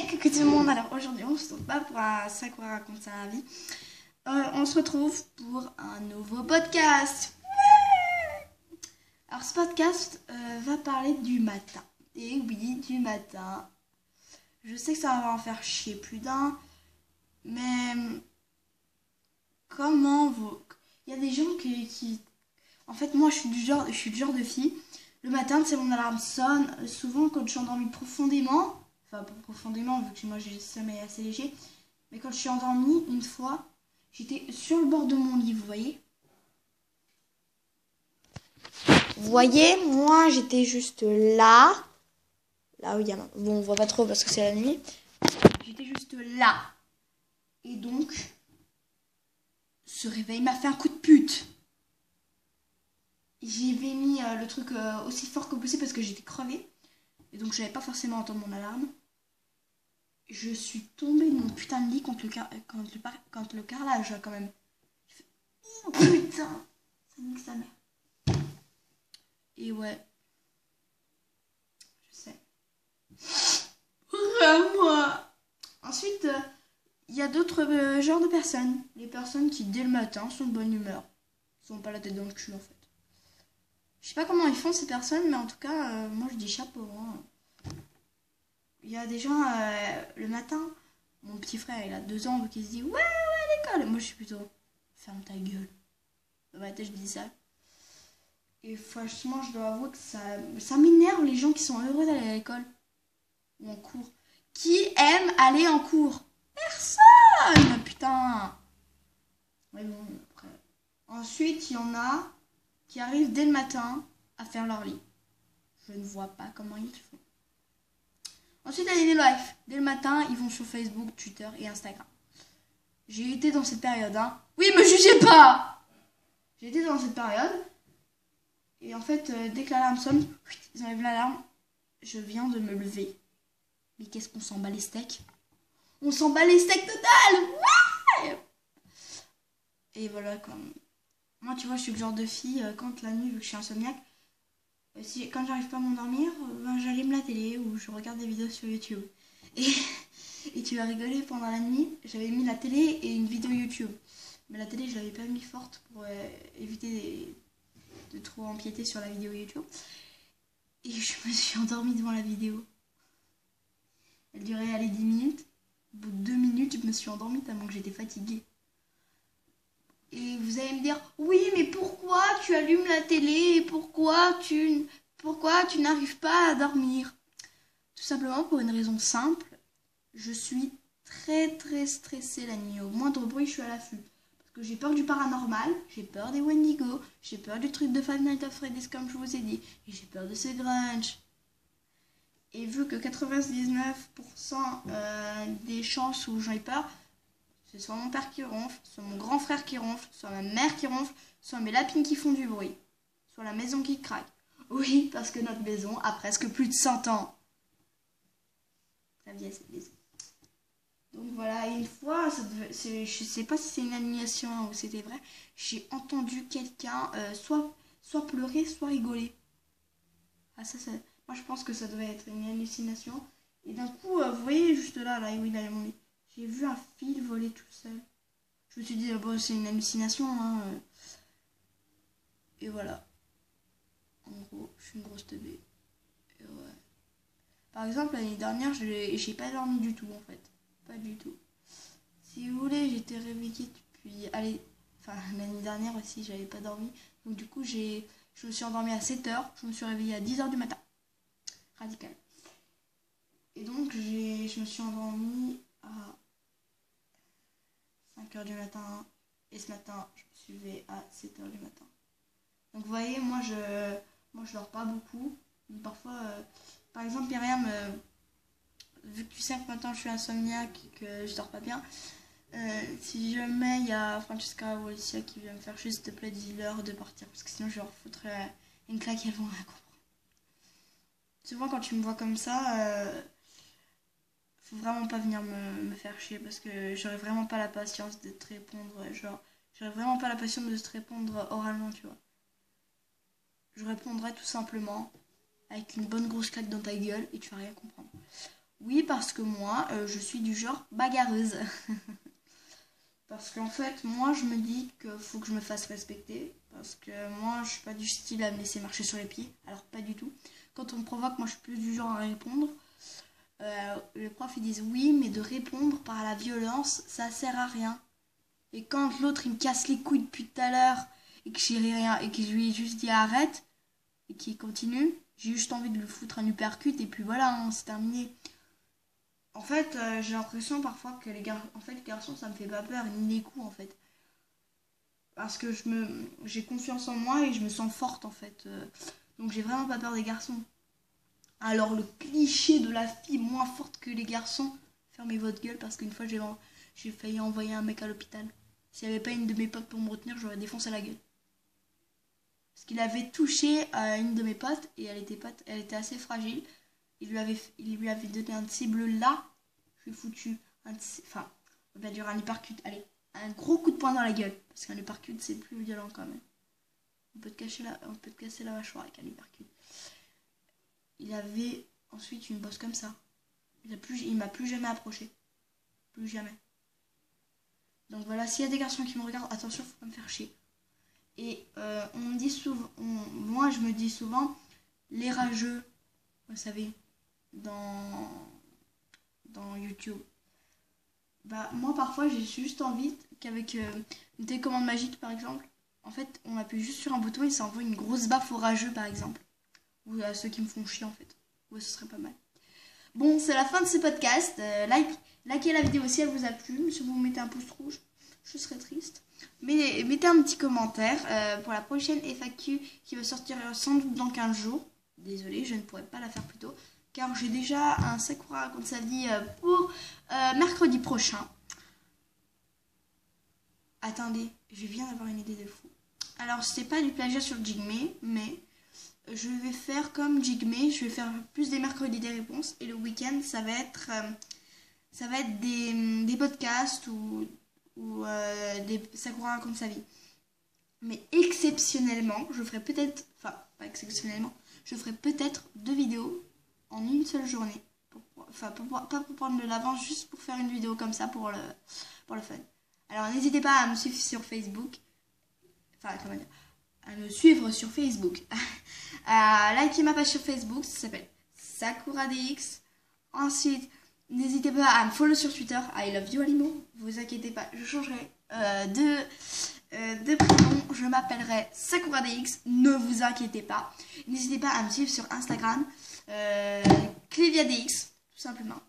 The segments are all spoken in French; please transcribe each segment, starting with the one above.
Hey, coucou tout le monde. Alors aujourd'hui on se retrouve pas pour un Sakura raconte sa vie. On se retrouve pour un nouveau podcast. Ouais. Alors ce podcast va parler du matin. Et oui, du matin. Je sais que ça va en faire chier plus d'un. Mais comment vous... Il y a des gens qui... En fait moi je suis du genre de fille. Le matin, c'est mon alarme sonne. Souvent quand je suis endormie profondément. Enfin, pas profondément, vu que moi j'ai le sommeil assez léger. Mais quand je suis endormie, une fois, j'étais sur le bord de mon lit, vous voyez. Vous voyez, moi j'étais juste là. Là où il y a... Bon, on voit pas trop parce que c'est la nuit. J'étais juste là. Et donc, ce réveil m'a fait un coup de pute. J'avais mis le truc aussi fort que possible parce que j'étais crevée. Et donc, je n'avais pas forcément entendu mon alarme. Je suis tombée de mon putain de lit contre le carrelage, quand même. Oh putain, ça nique sa mère. Et ouais. Je sais. Moi. Ensuite, il y a d'autres genres de personnes. Les personnes qui, dès le matin, sont de bonne humeur. Ils sont pas la tête dans le cul, en fait. Je sais pas comment ils font, ces personnes, mais en tout cas, moi, je dis chapeau. Hein. Il y a des gens, le matin, mon petit frère, il a 2 ans, donc il se dit ouais, à l'école. Moi, je suis plutôt ferme ta gueule. Dans ma tête, je dis ça. Et franchement, je dois avouer que ça m'énerve les gens qui sont heureux d'aller à l'école ou en cours. Qui aime aller en cours? Personne, putain. Mais bon, après. Ensuite, il y en a qui arrivent dès le matin à faire leur lit. Je ne vois pas comment ils font. Ensuite, il y a les lives. Dès le matin, ils vont sur Facebook, Twitter et Instagram. J'ai été dans cette période, hein. Oui, me jugez pas. J'ai été dans cette période. Et en fait, dès que l'alarme sonne, ils enlèvent l'alarme. Je viens de me lever. Mais qu'est-ce qu'on s'en bat les steaks? On s'en bat les steaks total. Ouais. Et voilà, quoi. Moi, tu vois, je suis le genre de fille, quand la nuit, vu que je suis insomniaque, quand j'arrive pas à m'endormir, j'allume la télé ou je regarde des vidéos sur YouTube. Et tu vas rigoler, pendant la nuit, j'avais mis la télé et une vidéo YouTube. Mais la télé, je l'avais pas mis forte pour éviter de trop empiéter sur la vidéo YouTube. Et je me suis endormie devant la vidéo. Elle durait, 10 minutes. Au bout de 2 minutes, je me suis endormie tellement que j'étais fatiguée. Et vous allez me dire, oui, mais pourquoi tu allumes la télé et pourquoi tu n'arrives pas à dormir? Tout simplement pour une raison simple, je suis très très stressée la nuit. Au moindre bruit, je suis à l'affût. Parce que j'ai peur du paranormal, j'ai peur des Wendigo, j'ai peur du truc de Five Nights at Freddy's comme je vous ai dit, et j'ai peur de ce grunge. Et vu que 99% des chances où j'en ai peur, c'est soit mon père qui ronfle, soit mon grand frère qui ronfle, soit ma mère qui ronfle, soit mes lapines qui font du bruit, soit la maison qui craque. Oui, parce que notre maison a presque plus de 100 ans. La vieille cette maison. Donc voilà, et une fois, je sais pas si c'est une animation ou c'était vrai, j'ai entendu quelqu'un soit pleurer, soit rigoler. Ah moi je pense que ça devait être une hallucination. Et d'un coup, vous voyez juste là où il a mon lit. J'ai vu un fil voler tout seul. Je me suis dit, bon, c'est une hallucination, hein. Et voilà. En gros, je suis une grosse teubée. Et ouais. Par exemple, l'année dernière, j'ai pas dormi du tout, en fait. Pas du tout. Si vous voulez, j'étais réveillée depuis... Enfin, l'année dernière aussi, j'avais pas dormi. Donc du coup, je me suis endormie à 7h. Je me suis réveillée à 10h du matin. Radical. Et donc, je me suis endormie à 5h du matin. Et ce matin, je me suis levée à 7h du matin. Donc vous voyez, moi je dors pas beaucoup. Parfois, par exemple, Myriam, vu que tu sais que maintenant je suis insomniaque et que je dors pas bien, si jamais il y a Francesca ou Alicia qui vient me faire chier, s'il te plaît, dis-leur de partir. Parce que sinon je leur foutrais une claque et elles vont rien comprendre. Souvent quand tu me vois comme ça, faut vraiment pas venir me faire chier parce que j'aurais vraiment pas la patience de te répondre. J'aurais vraiment pas la patience de te répondre oralement, tu vois. Je répondrai tout simplement avec une bonne grosse claque dans ta gueule et tu vas rien comprendre. Oui, parce que moi, je suis du genre bagarreuse. Parce qu'en fait, moi, je me dis qu'il faut que je me fasse respecter. Parce que moi, je suis pas du style à me laisser marcher sur les pieds. Alors, pas du tout. Quand on me provoque, moi, je suis plus du genre à répondre. Les profs, ils disent oui, mais de répondre par la violence, ça sert à rien. Et quand l'autre, il me casse les couilles depuis tout à l'heure, et que j'ai rien, et que je lui ai juste dit arrête, et qu'il continue, j'ai juste envie de lui foutre un uppercut, et puis voilà, hein, c'est terminé. En fait, j'ai l'impression parfois que les garçons, ça me fait pas peur, ni les coups, en fait. Parce que j'ai confiance en moi et je me sens forte, en fait. Donc j'ai vraiment pas peur des garçons. Alors le cliché de la fille moins forte que les garçons, fermez votre gueule parce qu'une fois j'ai failli envoyer un mec à l'hôpital. S'il n'y avait pas une de mes potes pour me retenir, j'aurais défoncé la gueule. Parce qu'il avait touché à une de mes potes et elle était assez fragile. Il lui avait donné un cible là. Je lui ai foutu enfin, on va dire un uppercut. Allez, un gros coup de poing dans la gueule. Parce qu'un uppercut c'est plus violent quand même. On peut te casser la mâchoire avec un uppercut. Il avait ensuite une bosse comme ça. Il m'a plus jamais approché. Plus jamais. Donc voilà, s'il y a des garçons qui me regardent, attention, faut pas me faire chier. Et on me dit souvent, moi je me dis souvent, les rageux, vous savez, dans YouTube. Bah moi parfois j'ai juste envie qu'avec une télécommande magique par exemple, en fait on appuie juste sur un bouton et ça envoie une grosse baffe aux rageux par exemple. Ou à ceux qui me font chier en fait. Ouais, ce serait pas mal. Bon, c'est la fin de ce podcast. Likez la vidéo si elle vous a plu. Si vous mettez un pouce rouge, je serais triste. Mais mettez un petit commentaire pour la prochaine FAQ qui va sortir sans doute dans 15 jours. Désolée, je ne pourrai pas la faire plus tôt. Car j'ai déjà un Sakura raconte sa vie pour mercredi prochain. Attendez, je viens d'avoir une idée de fou. Alors, c'est pas du plagiat sur Jigme, mais je vais faire comme Jigme, je vais faire plus des mercredis des réponses et le week-end ça va être des podcasts ou des Sakura comme sa vie. Mais exceptionnellement, je ferai peut-être, enfin pas exceptionnellement, je ferai peut-être 2 vidéos en une seule journée. Pas pour prendre de l'avance, juste pour faire une vidéo comme ça pour le fun. Alors n'hésitez pas à me suivre sur Facebook. Enfin comment dire, à me suivre sur Facebook, à liker ma page sur Facebook, ça s'appelle SakuraDX. Ensuite, n'hésitez pas à me follow sur Twitter, I love you Alimo, vous inquiétez pas, je changerai de prénom, je m'appellerai SakuraDX, ne vous inquiétez pas. N'hésitez pas à me suivre sur Instagram, CléviaDX, tout simplement.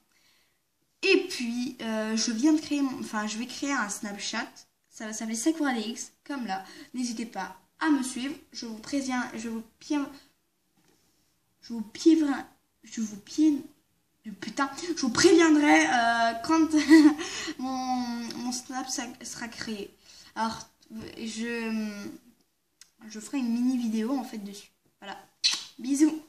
Et puis, je vais créer un Snapchat, ça va s'appeler SakuraDX, comme là, n'hésitez pas à me suivre, je vous préviendrai quand mon Snap sera créé. Alors je ferai une mini vidéo en fait dessus. Voilà. Bisous.